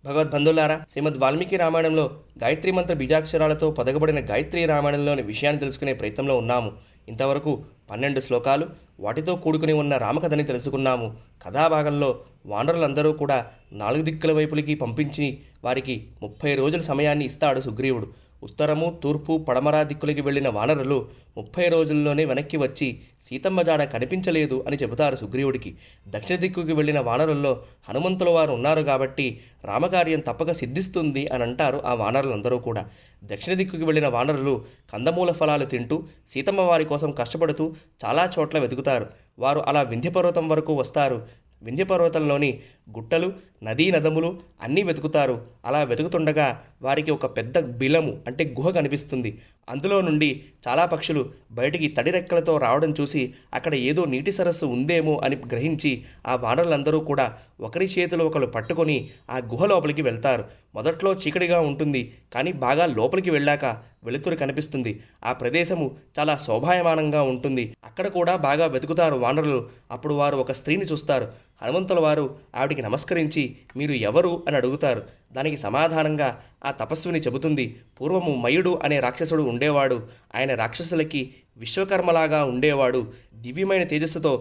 భగవద్బంధులారా, శ్రీమద్ వాల్మీకి రామాయణంలో గాయత్రి మంత్ర బీజాక్షరాలతో పొదగబడిన గాయత్రి రామాయణంలోని విషయాన్ని తెలుసుకునే ప్రయత్నంలో ఉన్నాము. ఇంతవరకు 12 శ్లోకాలు వాటితో కూడుకుని ఉన్న రామకథని తెలుసుకున్నాము. కథాభాగంలో వానరులందరూ కూడా 4 దిక్కుల వైపులకి పంపించి వారికి 30 రోజుల సమయాన్ని ఇస్తాడు సుగ్రీవుడు. ఉత్తరము, తూర్పు, పడమర దిక్కులకి వెళ్ళిన వానరులు 30 రోజుల్లోనే వెనక్కి వచ్చి సీతమ్మ జాడ కనిపించలేదు అని చెబుతారు సుగ్రీవుడికి. దక్షిణ దిక్కుకి వెళ్ళిన వానరుల్లో హనుమంతుల వారు ఉన్నారు కాబట్టి రామకార్యం తప్పక సిద్ధిస్తుంది అని అంటారు ఆ వానరులందరూ కూడా. దక్షిణ దిక్కుకి వెళ్ళిన వానరులు కందమూల ఫలాలు తింటూ సీతమ్మ వారి కోసం కష్టపడుతూ చాలా చోట్ల వెతుకుతారు. వారు అలా వింధ్యపర్వతం వరకు వస్తారు. వింధ్యపర్వతంలోని గుట్టలు, నదీ నదములు అన్నీ వెతుకుతారు. అలా వెతుకుతుండగా వారికి ఒక పెద్ద బిలము అంటే గుహ కనిపిస్తుంది. అందులో నుండి చాలా పక్షులు బయటికి తడి రెక్కలతో రావడం చూసి అక్కడ ఏదో నీటి సరస్సు ఉందేమో అని గ్రహించి ఆ వానరులందరూ కూడా ఒకరి చేతిలో ఒకరు పట్టుకొని ఆ గుహ లోపలికి వెళ్తారు. మొదట్లో చీకటిగా ఉంటుంది, కానీ బాగా లోపలికి వెళ్ళాక వెలుతురు కనిపిస్తుంది. ఆ ప్రదేశము చాలా శోభాయమానంగా ఉంటుంది. అక్కడ కూడా బాగా వెతుకుతారు వానరులు. అప్పుడు వారు ఒక స్త్రీని చూస్తారు. హనుమంతుల వారు ఆవిడికి నమస్కరించి మీరు ఎవరు అని అడుగుతారు. దానికి సమాధానంగా ఆ తపస్విని చెబుతుంది, పూర్వము మయుడు అనే రాక్షసుడు ఉండేవాడు. ఆయన రాక్షసులకి విశ్వకర్మలాగా ఉండేవాడు. దివ్యమైన తేజస్సుతో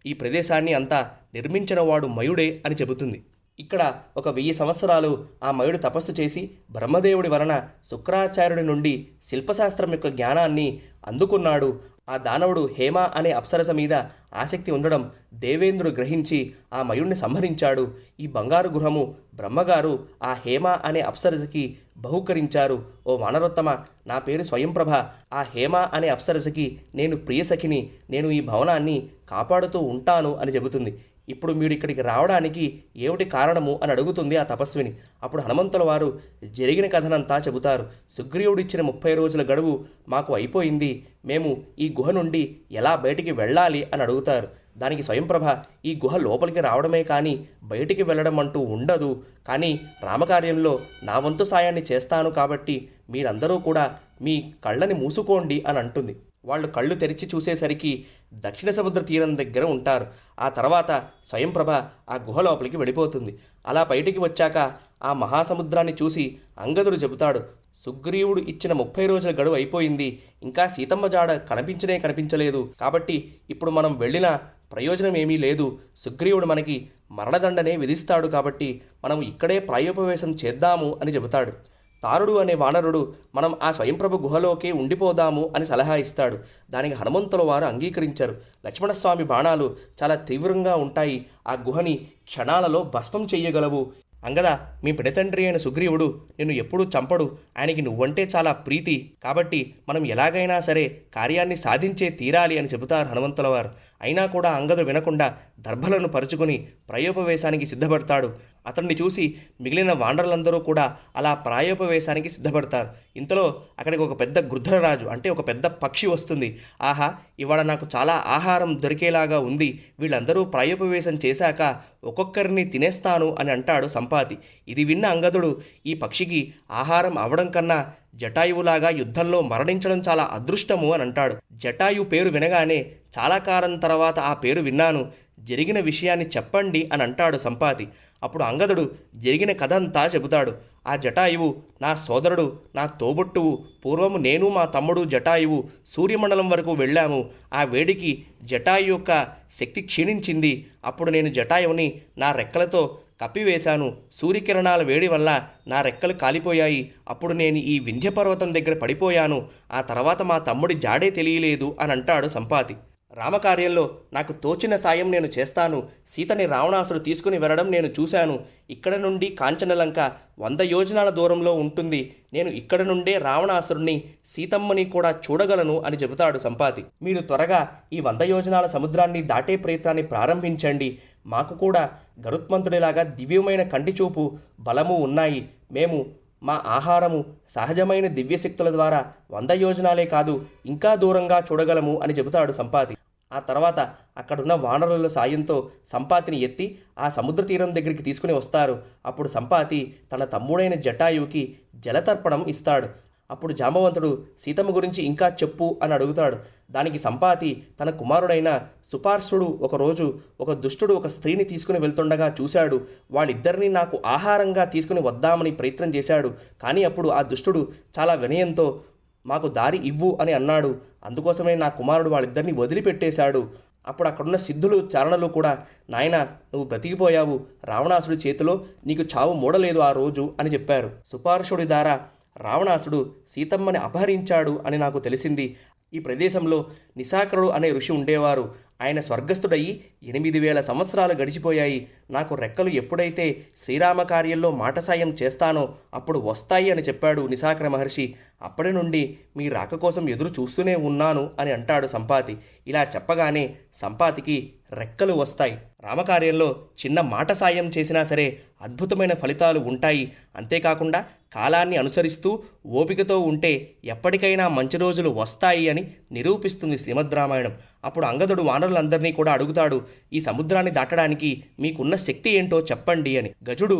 ఈ ప్రదేశాన్ని అంతా నిర్మించినవాడు మయుడే అని చెబుతుంది. ఇక్కడ ఒక 1000 సంవత్సరాలు ఆ మయుడు తపస్సు చేసి బ్రహ్మదేవుడి వలన శుక్రాచార్యుడి నుండి శిల్పశాస్త్రం యొక్క జ్ఞానాన్ని అందుకున్నాడు. ఆ దానవుడు హేమ అనే అప్సరస మీద ఆసక్తి ఉండడం దేవేంద్రుడు గ్రహించి ఆ మయుడిని సంహరించాడు. ఈ బంగారు గృహము బ్రహ్మగారు ఆ హేమ అనే అప్సరసకి బహుకరించారు. ఓ వానరోత్తమ, నా పేరు స్వయంప్రభ. ఆ హేమ అనే అప్సరసకి నేను ప్రియసఖిని. నేను ఈ భవనాన్ని కాపాడుతూ ఉంటాను అని చెబుతుంది. ఇప్పుడు మీరు ఇక్కడికి రావడానికి ఏమిటి కారణము అని అడుగుతుంది ఆ తపస్విని. అప్పుడు హనుమంతుల వారు జరిగిన కథనంతా చెబుతారు. సుగ్రీవుడిచ్చిన 30 రోజుల గడువు మాకు అయిపోయింది. మేము ఈ గుహ నుండి ఎలా బయటికి వెళ్ళాలి అని అడుగుతారు. దానికి స్వయంప్రభ, ఈ గుహ లోపలికి రావడమే కానీ బయటికి వెళ్ళడం అంటూ ఉండదు. కానీ రామకార్యంలో నా వంతు సాయాన్ని చేస్తాను కాబట్టి మీరందరూ కూడా మీ కళ్ళని మూసుకోండి అని అంటుంది. వాళ్ళు కళ్ళు తెరిచి చూసేసరికి దక్షిణ సముద్ర తీరం దగ్గర ఉంటారు. ఆ తర్వాత స్వయంప్రభ ఆ గుహ లోపలికి వెళ్ళిపోతుంది. అలా బయటికి వచ్చాక ఆ మహాసముద్రాన్ని చూసి అంగదుడు చెబుతాడు, సుగ్రీవుడు ఇచ్చిన 30 రోజుల గడువు అయిపోయింది. ఇంకా సీతమ్మ జాడ కనిపించలేదు. కాబట్టి ఇప్పుడు మనం వెళ్ళిన ప్రయోజనం ఏమీ లేదు. సుగ్రీవుడు మనకి మరణదండనే విధిస్తాడు. కాబట్టి మనం ఇక్కడే ప్రాయోపవేశం చేద్దాము అని చెబుతాడు. తారుడు అనే వానరుడు మనం ఆ స్వయంప్రభు గుహలోకే ఉండిపోదాము అని సలహా ఇస్తాడు. దానికి హనుమంతుల వారు అంగీకరించారు. లక్ష్మణస్వామి బాణాలు చాలా తీవ్రంగా ఉంటాయి. ఆ గుహని క్షణాలలో భస్మం చెయ్యగలవు. అంగద, మీ పిడతండ్రి అయిన సుగ్రీవుడు నిన్ను ఎప్పుడూ చంపడు. ఆయనకి నువ్వంటే చాలా ప్రీతి. కాబట్టి మనం ఎలాగైనా సరే కార్యాన్ని సాధించే తీరాలి అని చెబుతారు హనుమంతుల వారు. అయినా కూడా అంగదుడు వినకుండా దర్భలను పరుచుకొని ప్రాయోపవేశానికి సిద్ధపడతాడు. అతన్ని చూసి మిగిలిన వానరులందరూ కూడా అలా ప్రాయోపవేశానికి సిద్ధపడతారు. ఇంతలో అక్కడికి ఒక పెద్ద గృధ్రరాజు అంటే ఒక పెద్ద పక్షి వస్తుంది. ఆహా, ఇవాళ నాకు చాలా ఆహారం దొరికేలాగా ఉంది. వీళ్ళందరూ ప్రాయోపవేశం చేశాక ఒక్కొక్కరిని తినేస్తాను అని అంటాడు సంపాతి. ఇది విన్న అంగదుడు ఈ పక్షికి ఆహారం అవడం కన్నా జటాయువులాగా యుద్ధంలో మరణించడం చాలా అదృష్టము అని అంటాడు. జటాయు పేరు వినగానే చాలా కాలం తర్వాత ఆ పేరు విన్నాను. జరిగిన విషయాన్ని చెప్పండి అని అంటాడు సంపాతి. అప్పుడు అంగదుడు జరిగిన కథ అంతా చెబుతాడు. ఆ జటాయువు నా సోదరుడు, నా తోబుట్టువు. పూర్వము నేను మా తమ్ముడు జటాయువు సూర్యమండలం వరకు వెళ్ళాము. ఆ వేడికి జటాయు యొక్క శక్తి క్షీణించింది. అప్పుడు నేను జటాయువుని నా రెక్కలతో కప్పివేశాను. సూర్యకిరణాల వేడి వల్ల నా రెక్కలు కాలిపోయాయి. అప్పుడు నేను ఈ వింధ్యపర్వతం దగ్గర పడిపోయాను. ఆ తర్వాత మా తమ్ముడి జాడే తెలియలేదు అని అంటాడు సంపాతి. రామకార్యంలో నాకు తోచిన సాయం నేను చేస్తాను. సీతని రావణాసుడు తీసుకుని వెళ్ళడం నేను చూశాను. ఇక్కడ నుండి కాంచనలంక 100 యోజనాల దూరంలో ఉంటుంది. నేను ఇక్కడ నుండే రావణాసురుణ్ణి, సీతమ్మని కూడా చూడగలను అని చెబుతాడు సంపాతి. మీరు త్వరగా ఈ 100 యోజనాల సముద్రాన్ని దాటే ప్రయత్నాన్ని ప్రారంభించండి. మాకు కూడా గరుత్మంతుడిలాగా దివ్యమైన కంటిచూపు బలము ఉన్నాయి. మేము మా ఆహారము సహజమైన దివ్యశక్తుల ద్వారా 100 యోజనాలే కాదు ఇంకా దూరంగా చూడగలము అని చెబుతాడు సంపాతి. ఆ తర్వాత అక్కడున్న వానరుల సాయంతో సంపాతిని ఎత్తి ఆ సముద్ర తీరం దగ్గరికి తీసుకుని వస్తారు. అప్పుడు సంపాతి తన తమ్ముడైన జటాయువుకి జలతర్పణం ఇస్తాడు. అప్పుడు జాంబవంతుడు సీతమ్మ గురించి ఇంకా చెప్పు అని అడుగుతాడు. దానికి సంపాతి తన కుమారుడైన సుపార్శ్వుడు ఒకరోజు ఒక దుష్టుడు ఒక స్త్రీని తీసుకుని వెళ్తుండగా చూశాడు. వాళ్ళిద్దరినీ నాకు ఆహారంగా తీసుకుని వద్దామని ప్రయత్నం చేశాడు. కానీ అప్పుడు ఆ దుష్టుడు చాలా వినయంతో మాకు దారి ఇవ్వు అని అన్నాడు. అందుకోసమే నా కుమారుడు వాళ్ళిద్దరిని వదిలిపెట్టేశాడు. అప్పుడు అక్కడున్న సిద్ధులు చారణలు కూడా, నాయనా నువ్వు బ్రతికిపోయావు, రావణాసుడి చేతిలో నీకు చావు మూడలేదు ఆ రోజు అని చెప్పారు. సుపార్షుడి ద్వారా రావణాసుడు సీతమ్మని అపహరించాడు అని నాకు తెలిసింది. ఈ ప్రదేశంలో నిశాకరుడు అనే ఋషి ఉండేవారు. ఆయన స్వర్గస్థుడయ్యి 8,000 సంవత్సరాలు గడిచిపోయాయి. నాకు రెక్కలు ఎప్పుడైతే శ్రీరామ కార్యంలో మాట సాయం చేస్తానో అప్పుడు వస్తాయి అని చెప్పాడు నిశాకర మహర్షి. అప్పటి నుండి మీ రాక కోసం ఎదురు చూస్తూనే ఉన్నాను అని అంటాడు సంపాతి. ఇలా చెప్పగానే సంపాతికి రెక్కలు వస్తాయి. రామకార్యంలో చిన్న మాట సాయం చేసినా సరే అద్భుతమైన ఫలితాలు ఉంటాయి. అంతేకాకుండా కాలాన్ని అనుసరిస్తూ ఓపికతో ఉంటే ఎప్పటికైనా మంచి రోజులు వస్తాయి అని నిరూపిస్తుంది శ్రీమద్ రామాయణం. అప్పుడు అంగదుడు వానరులందరినీ కూడా అడుగుతాడు, ఈ సముద్రాన్ని దాటడానికి మీకున్న శక్తి ఏంటో చెప్పండి అని. గజుడు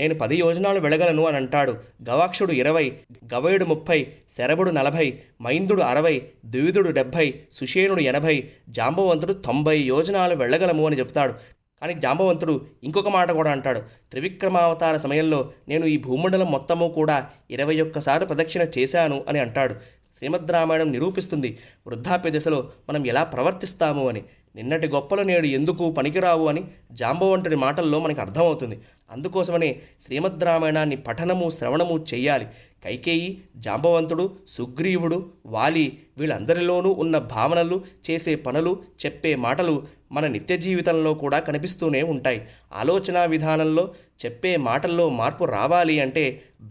నేను 10 యోజనాలు వెళ్ళగలను అని అంటాడు. గవాక్షుడు 20, గవయుడు 30, శరభుడు 40, మైందుడు 60, ద్వివిధుడు 70, సుషేనుడు 80, జాంబవంతుడు 90 యోజనాలు వెళ్ళగలము అని చెప్తాడు. కానీ జాంబవంతుడు ఇంకొక మాట కూడా అంటాడు. త్రివిక్రమావతార సమయంలో నేను ఈ భూమండలం మొత్తము కూడా 21 సార్లు ప్రదక్షిణ చేశాను అని అంటాడు. శ్రీమద్ రామాయణం నిరూపిస్తుంది వృద్ధాప్య దశలో మనం ఎలా ప్రవర్తిస్తాము అని. నిన్నటి గొప్పలు నేడు ఎందుకు పనికిరావు అని జాంబవంతుడి మాటల్లో మనకు అర్థమవుతుంది. అందుకోసమనే శ్రీమద్ రామాయణాన్ని పఠనము శ్రవణము చెయ్యాలి. కైకేయి, జాంబవంతుడు, సుగ్రీవుడు, వాలి వీళ్ళందరిలోనూ ఉన్న భావనలు, చేసే పనులు, చెప్పే మాటలు మన నిత్య జీవితంలో కూడా కనిపిస్తూనే ఉంటాయి. ఆలోచన విధానంలో, చెప్పే మాటల్లో మార్పు రావాలి అంటే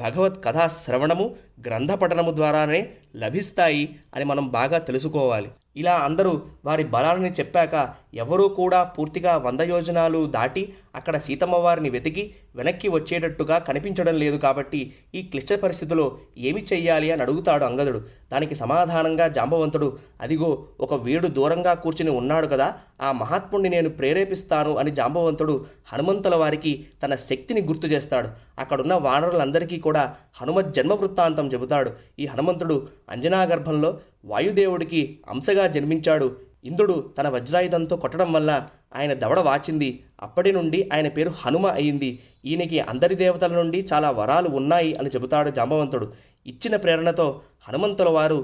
భగవత్ కథా శ్రవణము, గ్రంథ పఠనము ద్వారానే లభిస్తాయి అని మనం బాగా తెలుసుకోవాలి. ఇలా అందరూ వారి బలాలని చెప్పాక ఎవరూ కూడా పూర్తిగా 100 యోజనాలు దాటి అక్కడ సీతమ్మ వారిని వెతికి వెనక్కి వచ్చేటట్టుగా కనిపించడం లేదు. కాబట్టి ఈ క్లిష్ట పరిస్థితిలో ఏమి చెయ్యాలి అని అడుగుతాడు అంగదుడు. దానికి సమాధానంగా జాంబవంతుడు, అదిగో ఒక వీడు దూరంగా కూర్చుని ఉన్నాడు కదా, ఆ మహాత్ముడిని నేను ప్రేరేపిస్తాను అని జాంబవంతుడు హనుమంతుల వారికి తన శక్తిని గుర్తు చేస్తాడు. అక్కడున్న వానరులందరికీ కూడా హనుమత్ జన్మ వృత్తాంతం చెబుతాడు. ఈ హనుమంతుడు అంజనా గర్భంలో వాయుదేవుడికి అంశగా జన్మించాడు. ఇంద్రుడు తన వజ్రాయుధంతో కొట్టడం వల్ల ఆయన దవడ వాచింది. అప్పటి నుండి ఆయన పేరు హనుమ అయింది. ఈయనకి అందరి దేవతల నుండి చాలా వరాలు ఉన్నాయి అని చెబుతాడు జాంబవంతుడు. ఇచ్చిన ప్రేరణతో హనుమంతుల వారు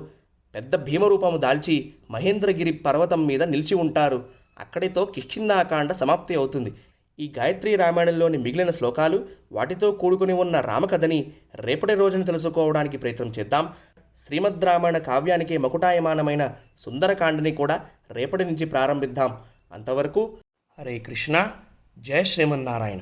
పెద్ద భీమరూపము దాల్చి మహేంద్రగిరి పర్వతం మీద నిలిచి ఉంటారు. అక్కడితో కిష్కింధాకాండ సమాప్తి అవుతుంది. ఈ గాయత్రీ రామాయణంలోని మిగిలిన శ్లోకాలు, వాటితో కూడుకుని ఉన్న రామకథని రేపటి రోజున తెలుసుకోవడానికి ప్రయత్నం చేద్దాం. శ్రీమద్ రామాయణ కావ్యానికి మకుటాయమానమైన సుందరకాండని కూడా రేపటి నుంచి ప్రారంభిద్దాం. అంతవరకు హరే కృష్ణ, జయ శ్రీమన్నారాయణ.